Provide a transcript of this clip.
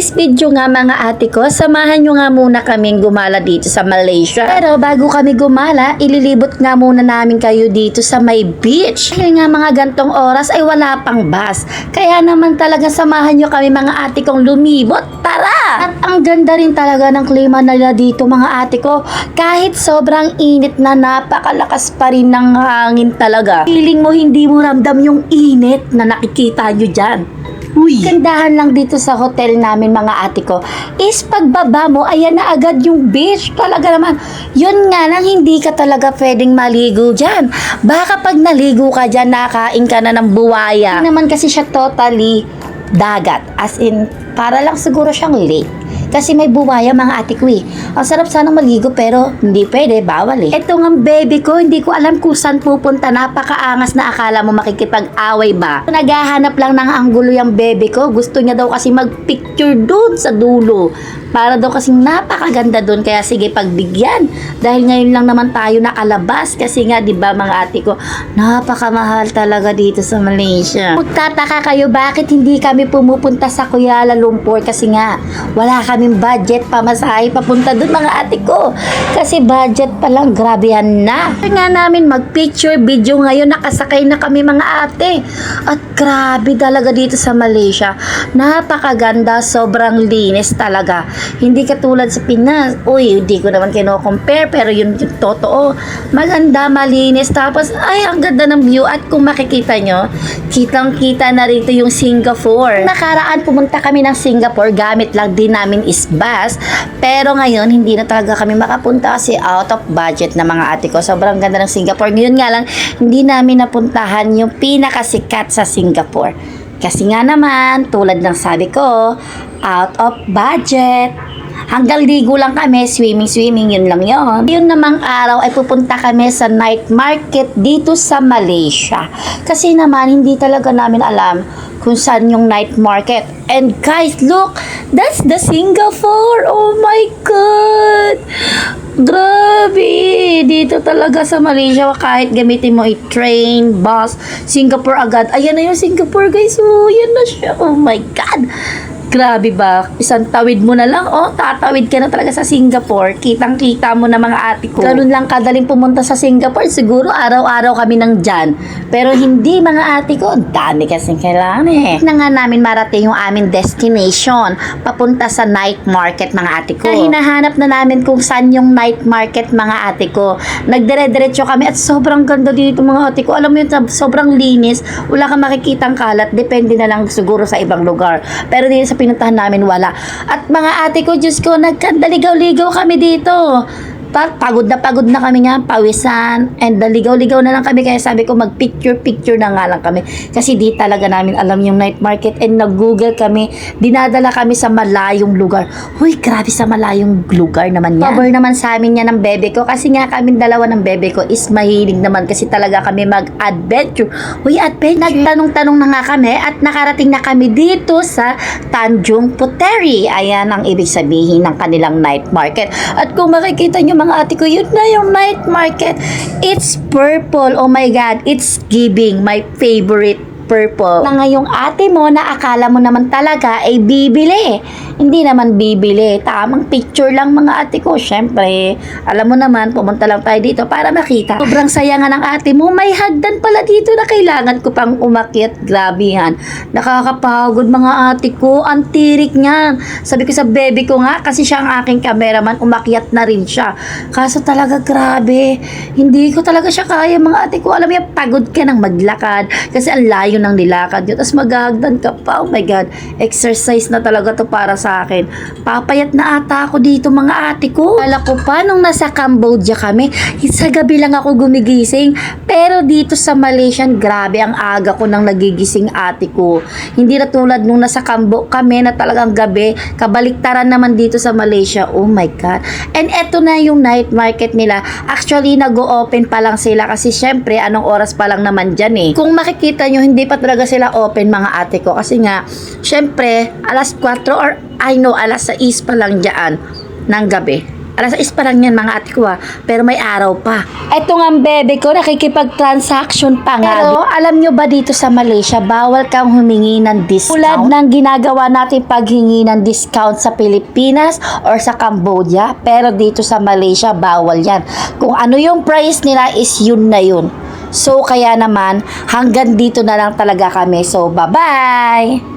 today's video nga mga ate ko, samahan nyo nga muna kaming gumala dito sa Malaysia. Pero bago kami gumala, ililibot nga muna namin kayo dito sa may beach. Dahil nga mga gantong oras ay wala pang bus. Kaya naman talaga samahan nyo kami mga ate kong lumibot. Tara! At ang ganda rin talaga ng klima nila dito mga ate ko. Kahit sobrang init na, napakalakas pa rin ng hangin talaga. Feeling mo hindi mo ramdam yung init na nakikita nyo dyan. Uy. Gandahan lang dito sa hotel namin mga ate ko is pagbaba mo, ayan na agad yung beach. Talaga naman, yun nga lang hindi ka talaga pwedeng maligo dyan. Baka pag naligo ka dyan, nakain ka na ng buwaya. Hindi naman kasi siya totally dagat. As in, para lang siguro siyang lake. Kasi may buwaya mga ate ko eh. Ang sarap sanang maligo pero hindi pwede, bawal eh. Ito nga baby ko, hindi ko alam kung saan pupunta. Napakaangas na akala mo makikipag-away ba. Naghahanap lang ng anggulo yung baby ko. Gusto niya daw kasi mag-picture doon sa dulo. Para daw kasing napakaganda doon. Kaya sige pagbigyan. Dahil ngayon lang naman tayo nakalabas. Kasi nga 'di ba mga ate ko, napakamahal talaga dito sa Malaysia. Magtataka kayo bakit hindi kami pumupunta sa Kuala Lumpur kasi nga wala kaming budget pamasahe papunta doon mga ate ko. Kasi budget pa lang, grabe yan na. Kaya nga namin mag-picture video ngayon, nakasakay na kami mga ate. At grabe talaga dito sa Malaysia. Napakaganda, sobrang linis talaga. Hindi katulad sa Pinas. Uy, hindi ko naman kino-compare pero yun yung totoo. Maganda, malinis. Tapos, ay, ang ganda ng view. At kung makikita nyo, kitang-kita na rito yung Singapore. Nakaraan, pumunta kami ng Singapore. Gamit lang din namin is bus. Pero ngayon, hindi na talaga kami makapunta kasi out of budget na mga ate ko. Sobrang ganda ng Singapore. Ngayon nga lang, hindi namin napuntahan yung pinakasikat sa Singapore. Kasi nga naman, tulad ng sabi ko, out of budget. Hanggang ligo lang kami, swimming, yun lang yun. Yun namang araw ay pupunta kami sa night market dito sa Malaysia. Kasi naman, hindi talaga namin alam kung saan yung night market. And guys, look, that's the Singapore. Oh my God! Grabe! Dito talaga sa Malaysia, kahit gamitin mo train, bus, Singapore agad. Ayan na yung Singapore guys. Oh, yan na siya. Oh my God! Grabe ba? Isang tawid mo na lang, oh, tatawid ka na talaga sa Singapore. Kitang-kita mo na mga ate ko. Ganun lang kadaling pumunta sa Singapore. Siguro araw-araw kami nang dyan. Pero hindi mga ate ko. Dami kasing kailangan eh. Na nga namin marating yung aming destination. Papunta sa night market mga ate ko. Hinahanap na namin kung saan yung night market mga ate ko. Nagdire-diretso kami at sobrang ganda dito mga ate ko. Alam mo yun, sobrang linis. Wala kang makikitang kalat. Depende na lang siguro sa ibang lugar. Pero dito sa pinuntahan namin wala. At mga ate ko, Diyos ko, nagkandaligaw-ligaw kami dito. Pagod na kami nga, pawisan, and naligaw-ligaw na lang kami, kaya sabi ko mag-picture na nga lang kami, kasi di talaga namin alam yung night market, and nag-google kami, dinadala kami sa malayong lugar. Huy, grabe sa malayong lugar naman yan. Cover naman sa amin yan ng bebe ko, kasi nga kami dalawa ng bebe ko is mahilig naman, kasi talaga kami mag-adventure. Huy, adventure. Nagtanong-tanong na nga kami, at nakarating na kami dito sa Tanjung Puteri. Ayan ang ibig sabihin ng kanilang night market. At kung makikita nyo mga ate ko, yun na yung night market. It's purple. Oh my God. It's giving my favorite purple. Na ngayong ate mo na akala mo naman talaga ay bibili. Hindi naman bibili. Tamang picture lang mga ate ko. Syempre, alam mo naman, pumunta lang tayo dito para makita. Sobrang saya nga ng ate mo. May hagdan pala dito na kailangan ko pang umakyat. Grabe yan. Nakakapagod mga ate ko. Ang tirik niyan. Sabi ko sa baby ko nga, kasi siya ang aking cameraman, umakyat na rin siya. Kaso talaga grabe. Hindi ko talaga siya kaya mga ate ko. Alam mo yan, pagod ka nang maglakad. Kasi ang layo ng nilakad yun. Tapos maghahagdan ka pa. Oh my God. Exercise na talaga to para sa akin. Papayat na ata ako dito mga ate ko. Kala ko pa nung nasa Cambodia kami, sa gabi lang ako gumigising. Pero dito sa Malaysia, grabe ang aga ko nang nagigising ate ko. Hindi na tulad nung nasa Cambo kami na talagang gabi. Kabaliktaran naman dito sa Malaysia. Oh my God. And eto na yung night market nila. Actually, nag-o-open pa lang sila kasi syempre, anong oras pa lang naman dyan eh. Kung makikita nyo, hindi pa talaga sila open mga ate ko. Kasi nga, syempre, alas 4 or alas 6 pa lang dyan ng gabi. Alas 6 pa lang yan mga ate ko pero may araw pa. Ito nga ang bebe ko, nakikipag-transaction pa nga. Pero alam nyo ba dito sa Malaysia, bawal kang humingi ng discount? Tulad ng ginagawa natin paghingi ng discount sa Pilipinas or sa Cambodia, pero dito sa Malaysia, bawal yan. Kung ano yung price nila is yun na yun. So, kaya naman, hanggang dito na lang talaga kami. So, bye-bye!